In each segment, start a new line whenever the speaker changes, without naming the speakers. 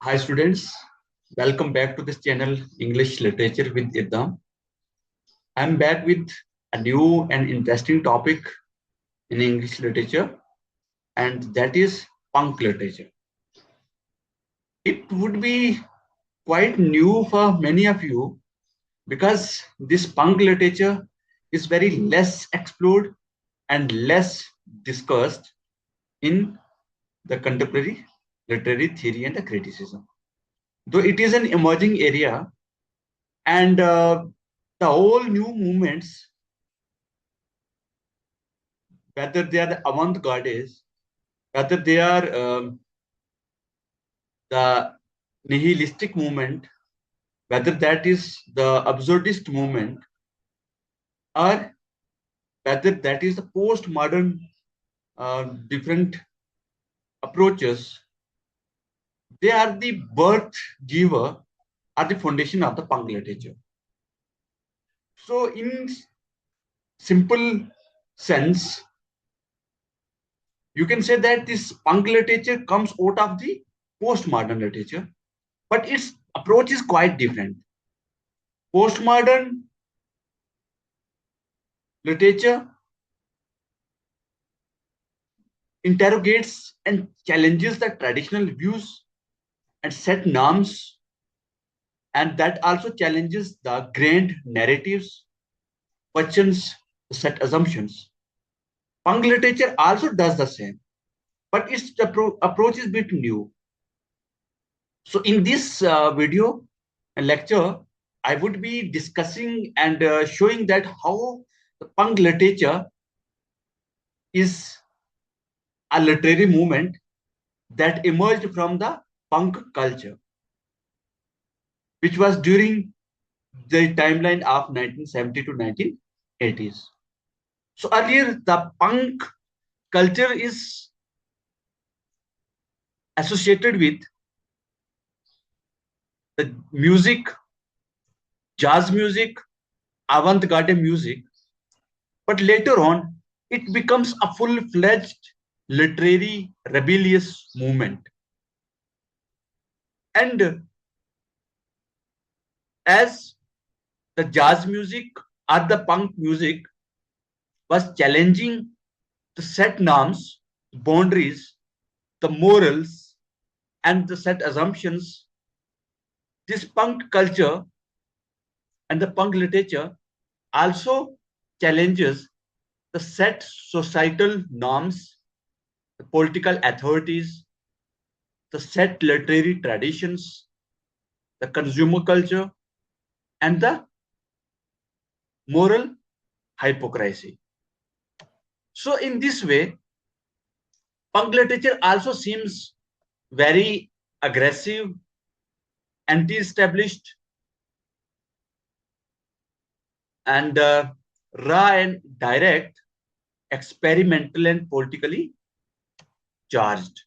Hi students, welcome back to this channel English Literature with Idam. I'm back with a new and interesting topic in English literature, and that is punk literature. It would be quite new for many of you because this punk literature is very less explored and less discussed in the contemporary literary theory and the criticism. Though it is an emerging area, and the whole new movements, whether they are the avant-garde, whether they are the nihilistic movement, whether that is the absurdist movement, or whether that is the postmodern different approaches, they are the birth giver or the foundation of the punk literature. So, in simple sense, you can say that this punk literature comes out of the postmodern literature, but its approach is quite different. Postmodern literature interrogates and challenges the traditional views and set norms, and that also challenges the grand narratives, questions set assumptions. Punk literature also does the same, but its approach is a bit new. So, in this video and lecture, I would be discussing and showing that how the punk literature is a literary movement that emerged from the punk culture, which was during the timeline of 1970 to 1980s. So earlier, the punk culture is associated with the music, jazz music, avant-garde music, but later on, it becomes a full-fledged literary rebellious movement. And as the jazz music or the punk music was challenging the set norms, boundaries, the morals, and the set assumptions, this punk culture and the punk literature also challenges the set societal norms, the political authorities, the set literary traditions, the consumer culture, and the moral hypocrisy. So, in this way, punk literature also seems very aggressive, anti-established, and raw and direct, experimental and politically charged.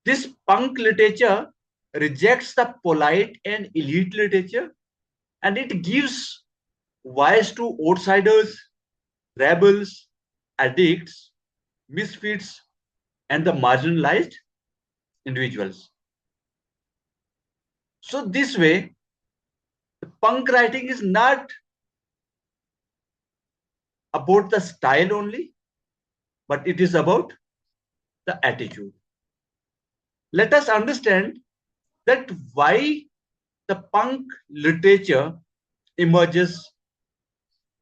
This punk literature rejects the polite and elite literature, and it gives voice to outsiders, rebels, addicts, misfits, and the marginalized individuals. So, this way, the punk writing is not about the style only, but it is about the attitude. Let us understand that why the punk literature emerges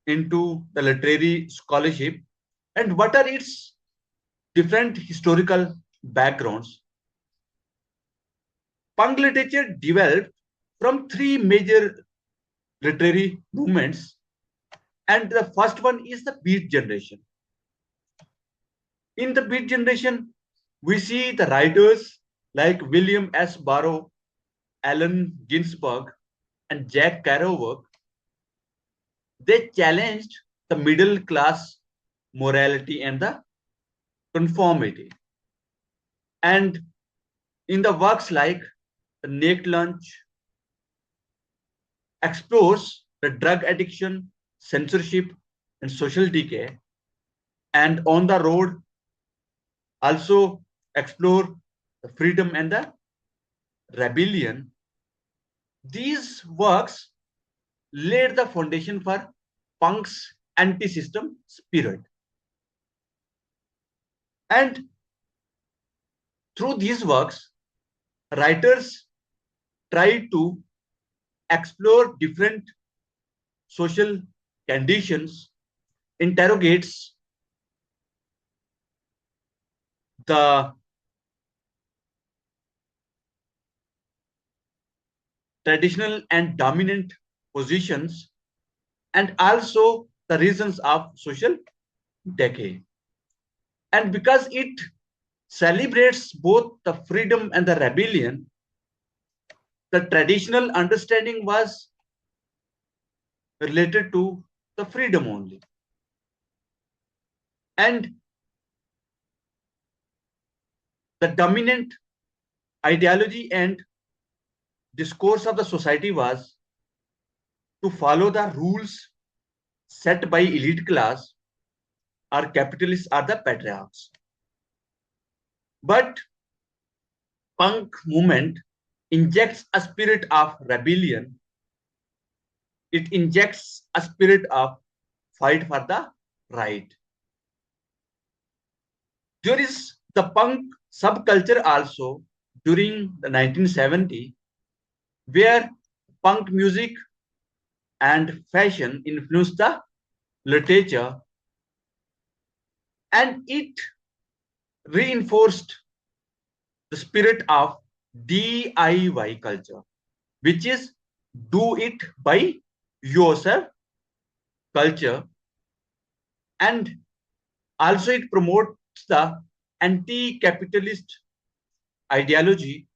into the literary scholarship and what are its different historical backgrounds. Punk literature developed from three major literary movements, and the first one is the Beat generation. In the Beat generation, we see the writers like William S. Burroughs, Allen Ginsberg, and Jack Kerouac. They challenged the middle class morality and the conformity. And in the works like The Naked Lunch, explores the drug addiction, censorship, and social decay. And On the Road also explore the freedom and the rebellion, these works laid the foundation for punk's anti-system spirit. And through these works, writers tried to explore different social conditions, interrogates the traditional and dominant positions, and also the reasons of social decay. And because it celebrates both the freedom and the rebellion, the traditional understanding was related to the freedom only. And the dominant ideology and discourse of the society was to follow the rules set by elite class or capitalists or the patriarchs. But punk movement injects a spirit of rebellion. It injects a spirit of fight for the right. There is the punk subculture also during the 1970s, where punk music and fashion influenced the literature, and it reinforced the spirit of DIY culture, which is do it by yourself culture, and also it promotes the anti-capitalist ideology.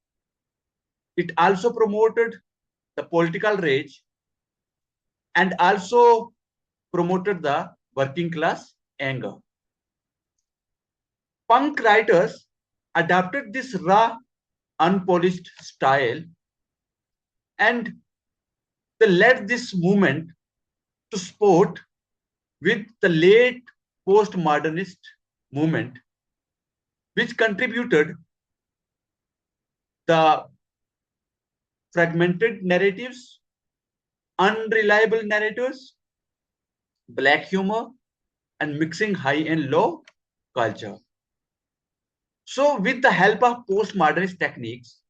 It also promoted the political rage and also promoted the working class anger. Punk writers adapted this raw, unpolished style, and they led this movement to sport with the late postmodernist movement, which contributed the fragmented narratives, unreliable narratives, black humor, and mixing high and low culture. So, with the help of postmodernist techniques,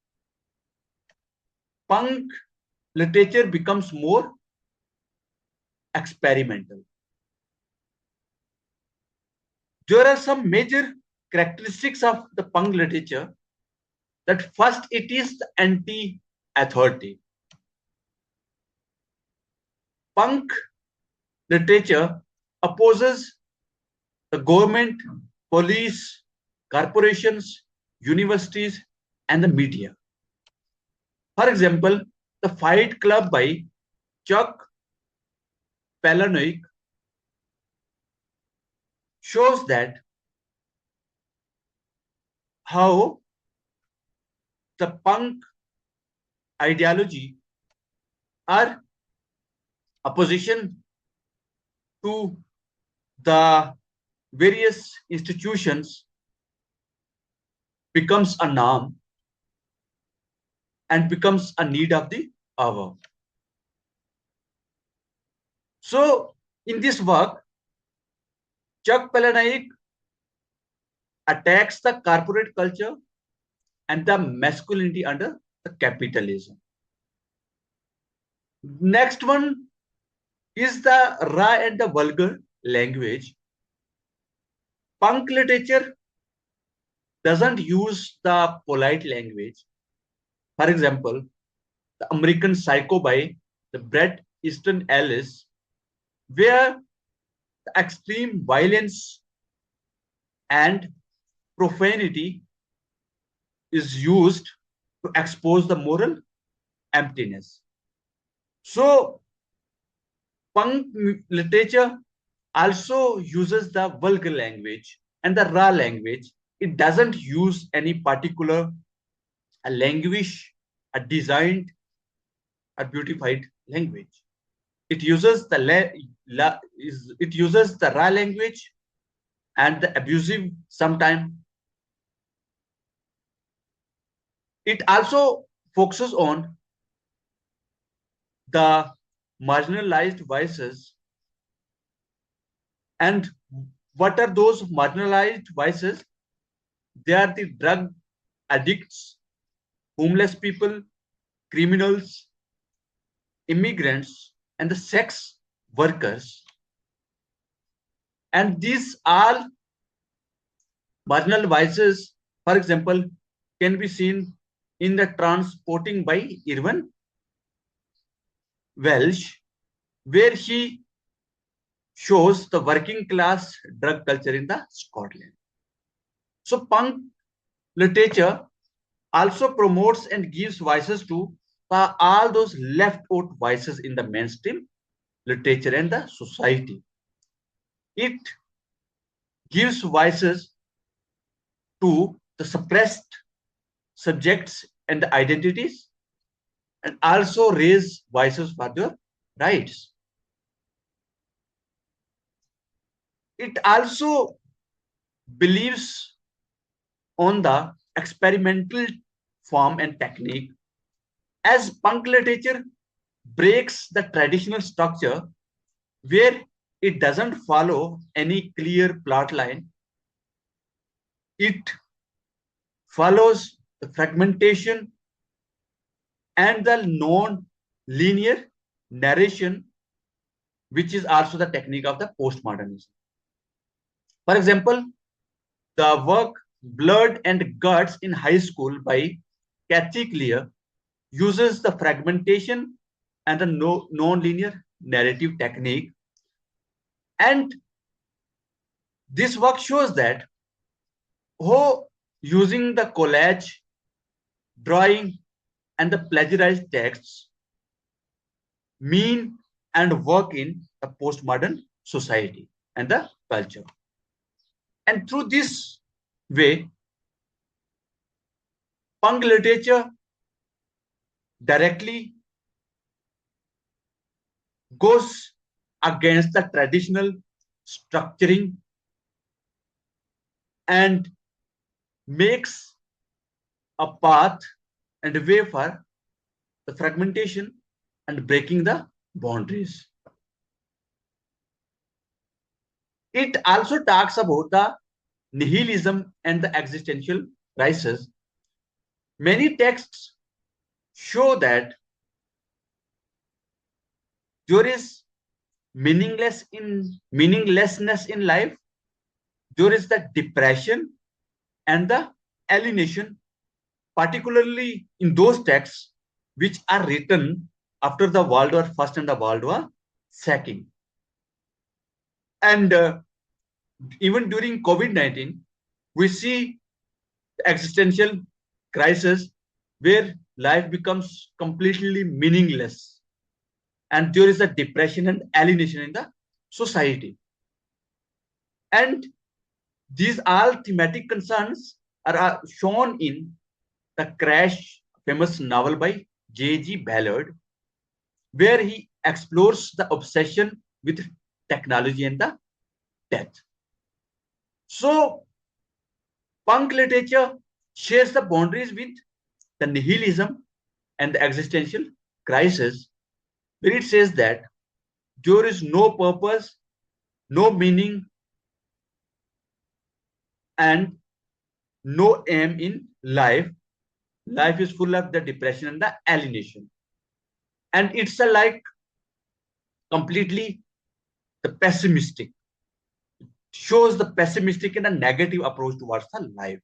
punk literature becomes more experimental. There are some major characteristics of the punk literature. That first, it is anti-authority. Punk literature opposes the government, police, corporations, universities, and the media. For example, the Fight Club by Chuck Palahniuk shows that how the punk ideology are opposition to the various institutions becomes a norm and becomes a need of the hour. So, in this work, Chuck Palahniuk attacks the corporate culture and the masculinity under the capitalism. Next one is the raw and the vulgar language. Punk literature doesn't use the polite language. For example, the American Psycho by the Bret Easton Ellis, where the extreme violence and profanity is used to expose the moral emptiness. So, punk literature also uses the vulgar language and the raw language. It doesn't use any particular language, a designed, a beautified language. It uses the it uses the raw language and the abusive sometimes. It also focuses on the marginalized vices. And what are those marginalized vices? They are the drug addicts, homeless people, criminals, immigrants, and the sex workers. And these all marginal vices, for example, can be seen in the Transporting by Irwin Welsh, where he shows the working class drug culture in the Scotland. So punk literature also promotes and gives voices to all those left out voices in the mainstream literature and the society. It gives voices to the suppressed subjects and the identities, and also raise voices for their rights. It also believes on the experimental form and technique, as punk literature breaks the traditional structure where it doesn't follow any clear plot line. It follows the fragmentation and the non-linear narration, which is also the technique of the postmodernism. For example, the work Blood and Guts in High School by Kathy Clear uses the fragmentation and the non-linear narrative technique. And this work shows that how using the collage, drawing, and the plagiarized texts mean and work in a postmodern society and the culture. And through this way, punk literature directly goes against the traditional structuring and makes a path and a way for the fragmentation and breaking the boundaries. It also talks about the nihilism and the existential crisis. Many texts show that there is meaninglessness in life. There is the depression and the alienation, particularly in those texts which are written after the World War I and the World War II. And even during COVID-19, we see existential crisis where life becomes completely meaningless, and there is a depression and alienation in the society. And these all thematic concerns are shown in the Crash, famous novel by J.G. Ballard, where he explores the obsession with technology and the death. So, punk literature shares the boundaries with the nihilism and the existential crisis, where it says that there is no purpose, no meaning, and no aim in life. Life is full of the depression and the alienation. And it's a like completely the pessimistic, shows the pessimistic and a negative approach towards the life.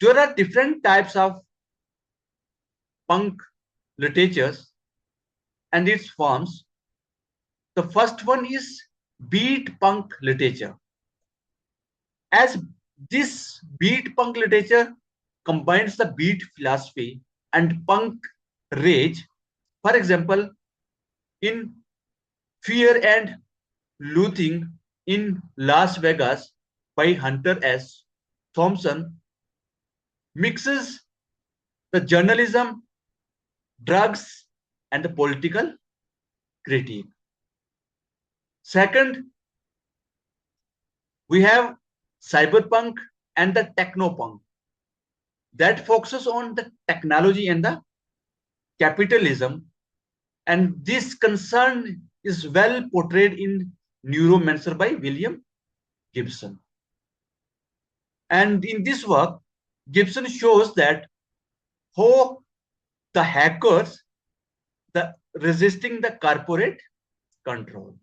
There are different types of punk literatures and its forms. The first one is beat punk literature. As this beat punk literature combines the beat philosophy and punk rage. For example, in Fear and Loathing in Las Vegas by Hunter S. Thompson mixes the journalism, drugs, and the political critique. Second, we have cyberpunk and the technopunk. that focuses on the technology and the capitalism. And this concern is well portrayed in Neuromancer by William Gibson. And in this work, Gibson shows that how the hackers the resisting the corporate control.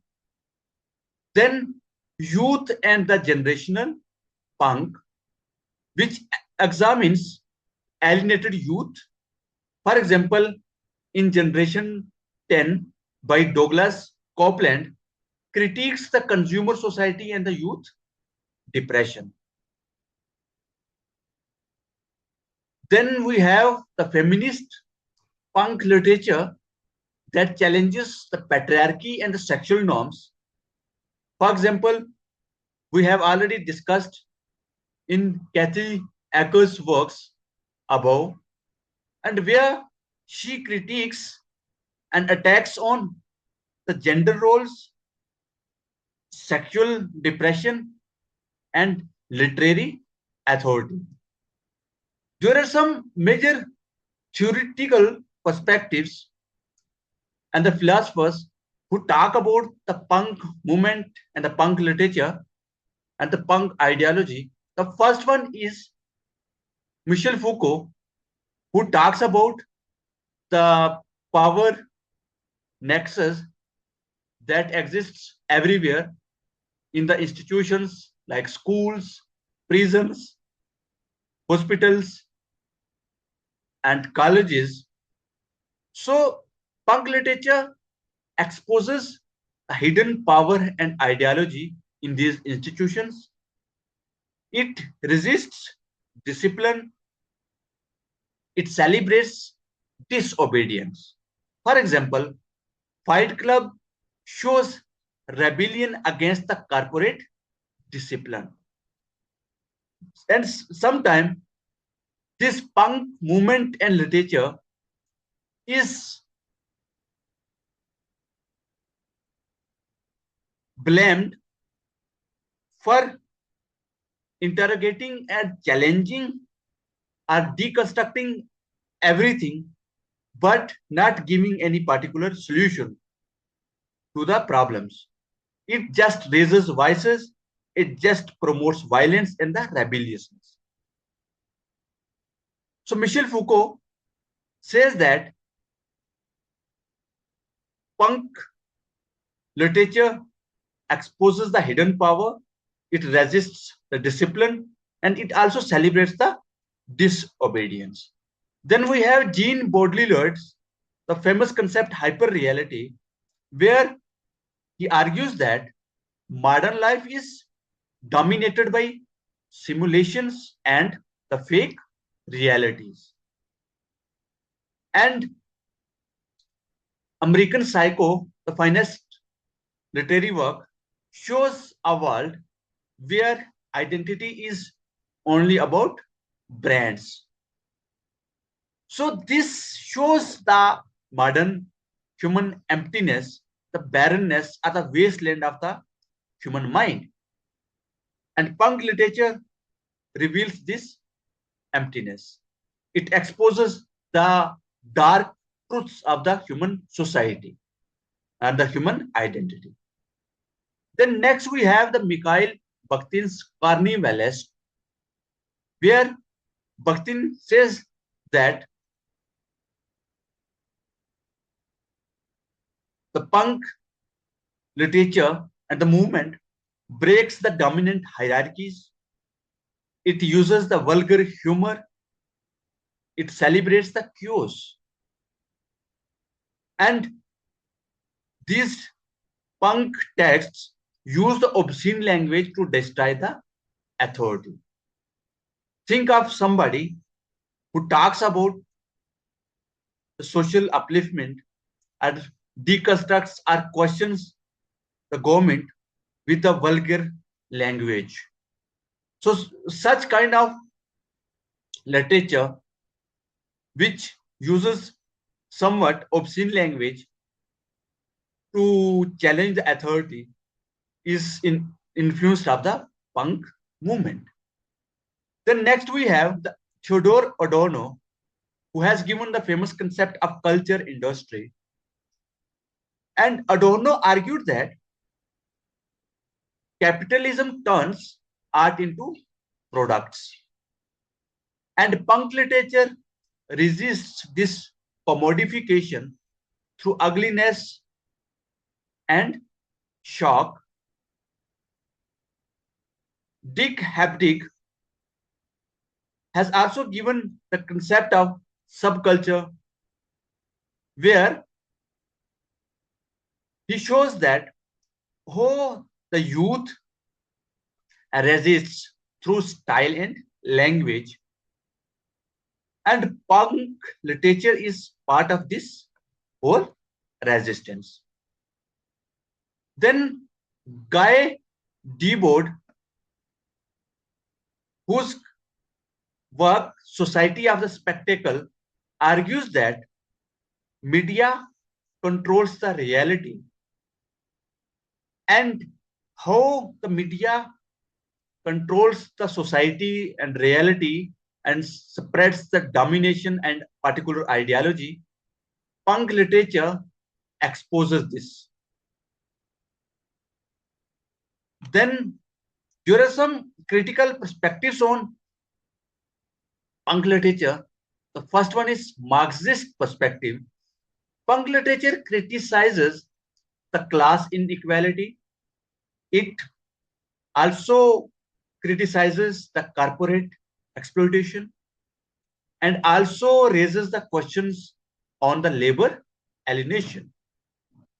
Then youth and the generational punk, which examines alienated youth. For example, in Generation 10 by Douglas Copeland, critiques the consumer society and the youth depression. Then we have the feminist punk literature that challenges the patriarchy and the sexual norms. For example, we have already discussed in Kathy Acker's works above, and where she critiques and attacks on the gender roles, sexual depression, and literary authority. There are some major theoretical perspectives and the philosophers who talk about the punk movement and the punk literature and the punk ideology. The first one is Michel Foucault, who talks about the power nexus that exists everywhere in the institutions like schools, prisons, hospitals, and colleges. So, punk literature exposes a hidden power and ideology in these institutions. It resists discipline. It celebrates disobedience. For example, Fight Club shows rebellion against the corporate discipline. And sometimes this punk movement and literature is blamed for interrogating and challenging or deconstructing everything, but not giving any particular solution to the problems. It just raises vices, it just promotes violence and the rebelliousness. So Michel Foucault says that punk literature exposes the hidden power, it resists the discipline, and it also celebrates the disobedience. Then we have Jean Baudrillard's the famous concept hyperreality, where he argues that modern life is dominated by simulations and the fake realities. And American Psycho, the finest literary work, shows a world where identity is only about brands. So this shows the modern human emptiness, the barrenness, or the wasteland of the human mind. And punk literature reveals this emptiness. It exposes the dark truths of the human society and the human identity. Then next we have the Mikhail Bakhtin's Carnivalist, where Bakhtin says that the punk literature and the movement breaks the dominant hierarchies. It uses the vulgar humor. It celebrates the chaos. And these punk texts use the obscene language to destroy the authority. Think of somebody who talks about the social upliftment and deconstructs or questions the government with a vulgar language. So such kind of literature which uses somewhat obscene language to challenge the authority is influenced of the punk movement. Then next we have the Theodore Adorno, who has given the famous concept of culture industry. And Adorno argued that capitalism turns art into products. And punk literature resists this commodification through ugliness and shock. Dick Hapdick has also given the concept of subculture, where he shows that how the youth resists through style and language, and punk literature is part of this whole resistance. Then Guy Debord, whose work Society of the Spectacle argues that media controls the reality, and how the media controls the society and reality and spreads the domination and particular ideology. Punk literature exposes this. Then there are some critical perspectives on punk literature. The first one is Marxist perspective. Punk literature criticizes the class inequality. It also criticizes the corporate exploitation and also raises the questions on the labor alienation,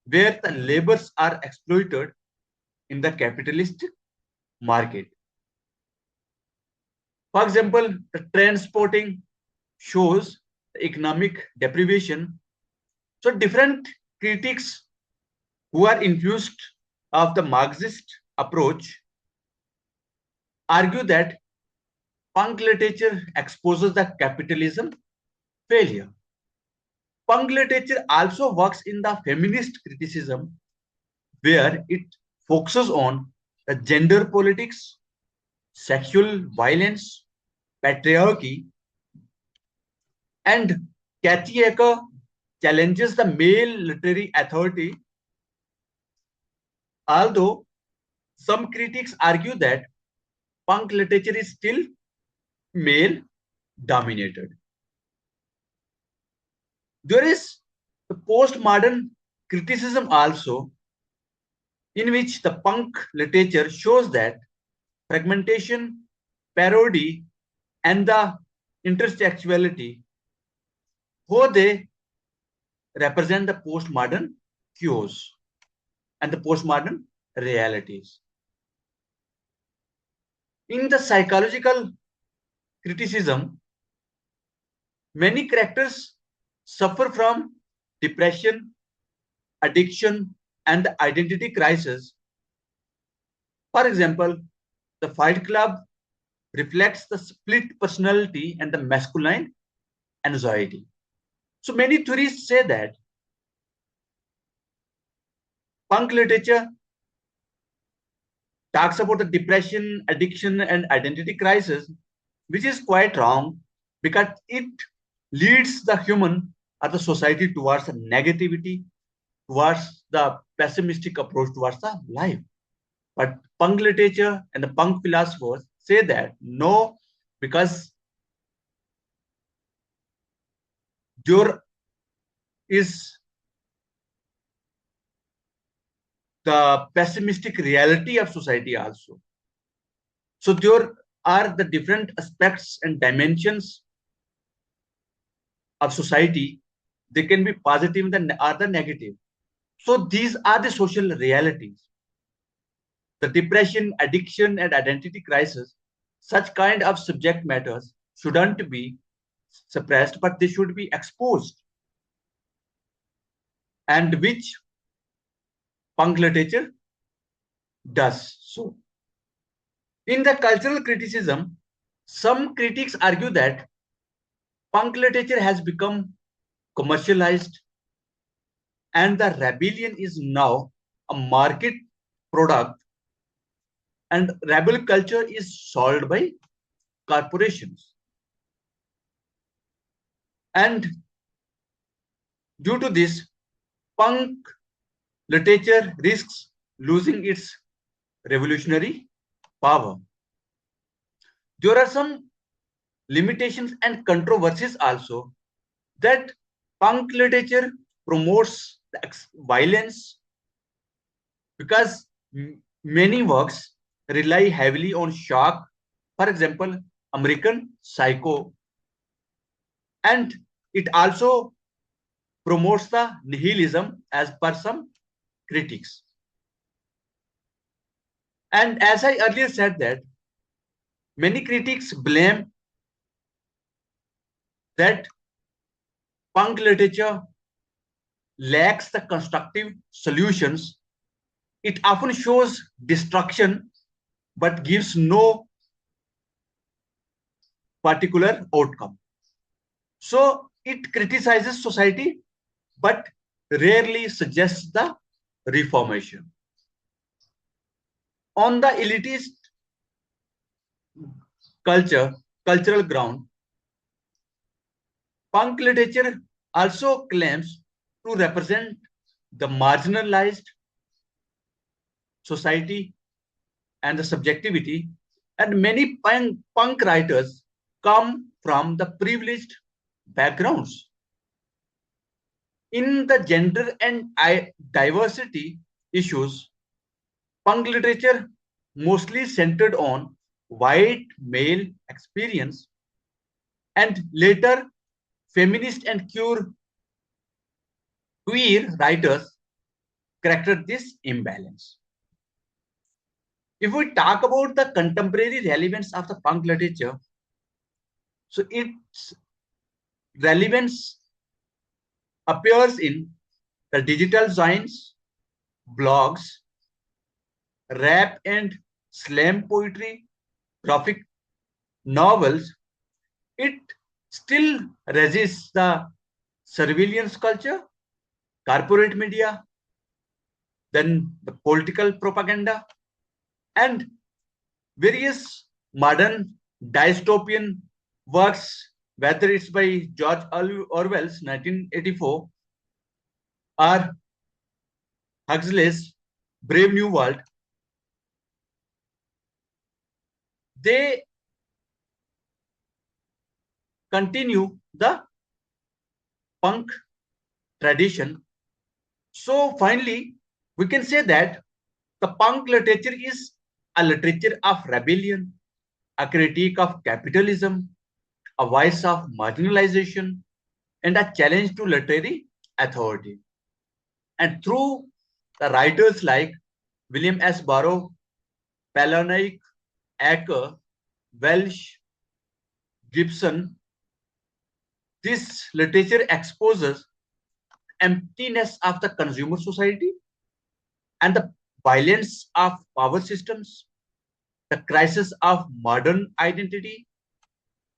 where the labors are exploited in the capitalist market. For example, the transporting shows the economic deprivation. So different critics who are infused of the Marxist approach argue that punk literature exposes the capitalism failure. Punk literature also works in the feminist criticism, where it focuses on the gender politics, sexual violence, patriarchy, and Kathy Ecker challenges the male literary authority, although some critics argue that punk literature is still male dominated. There is the postmodern criticism also, in which the punk literature shows that fragmentation, parody, and the intersexuality, how they represent the postmodern cues and the postmodern realities. In the psychological criticism, many characters suffer from depression, addiction, and the identity crisis. For example, the Fight Club reflects the split personality and the masculine anxiety. So many theorists say that punk literature talks about the depression, addiction, and identity crisis, which is quite wrong because it leads the human or the society towards the negativity, towards the pessimistic approach towards the life. But punk literature and the punk philosophers say that no, because there is the pessimistic reality of society also. So there are the different aspects and dimensions of society. They can be positive and are the negative. So these are the social realities. The depression, addiction, and identity crisis, such kind of subject matters shouldn't be suppressed, but they should be exposed. And which punk literature does so. In the cultural criticism, some critics argue that punk literature has become commercialized and the rebellion is now a market product, and rebel culture is solved by corporations. And due to this, punk literature risks losing its revolutionary power. There are some limitations and controversies also, that punk literature promotes violence because many works rely heavily on shock. For example, American Psycho. And it also promotes the nihilism as per some critics. And as I earlier said, that many critics blame that punk literature lacks the constructive solutions. It often shows destruction but gives no particular outcome. So it criticizes society but rarely suggests the reformation. On the elitist cultural ground, punk literature also claims to represent the marginalized society and the subjectivity, and many punk writers come from the privileged backgrounds. In the gender and diversity issues, punk literature mostly centered on white male experience, and later feminist and queer writers corrected this imbalance. If we talk about the contemporary relevance of the punk literature, so its relevance appears in the digital zines, blogs, rap and slam poetry, graphic novels. It still resists the surveillance culture, corporate media, then the political propaganda, and various modern dystopian works, whether it's by George Orwell's 1984 or Huxley's Brave New World. They continue the punk tradition. So finally, we can say that the punk literature is a literature of rebellion, a critique of capitalism, a voice of marginalization, and a challenge to literary authority. And through the writers like William S. Burroughs, Palahniuk, Acker, Welsh, Gibson, this literature exposes emptiness of the consumer society and the violence of power systems, the crisis of modern identity.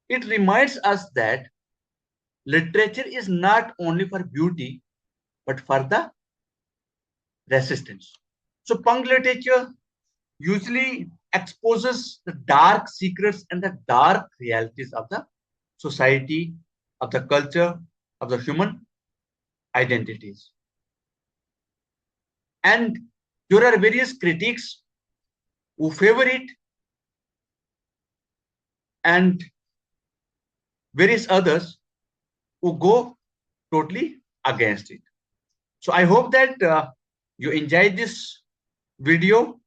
It reminds us that literature is not only for beauty, but for the resistance. So punk literature usually exposes the dark secrets and the dark realities of the society, of the culture, of the human identities. And there are various critics who favor it and various others who go totally against it. So I hope that you enjoyed this video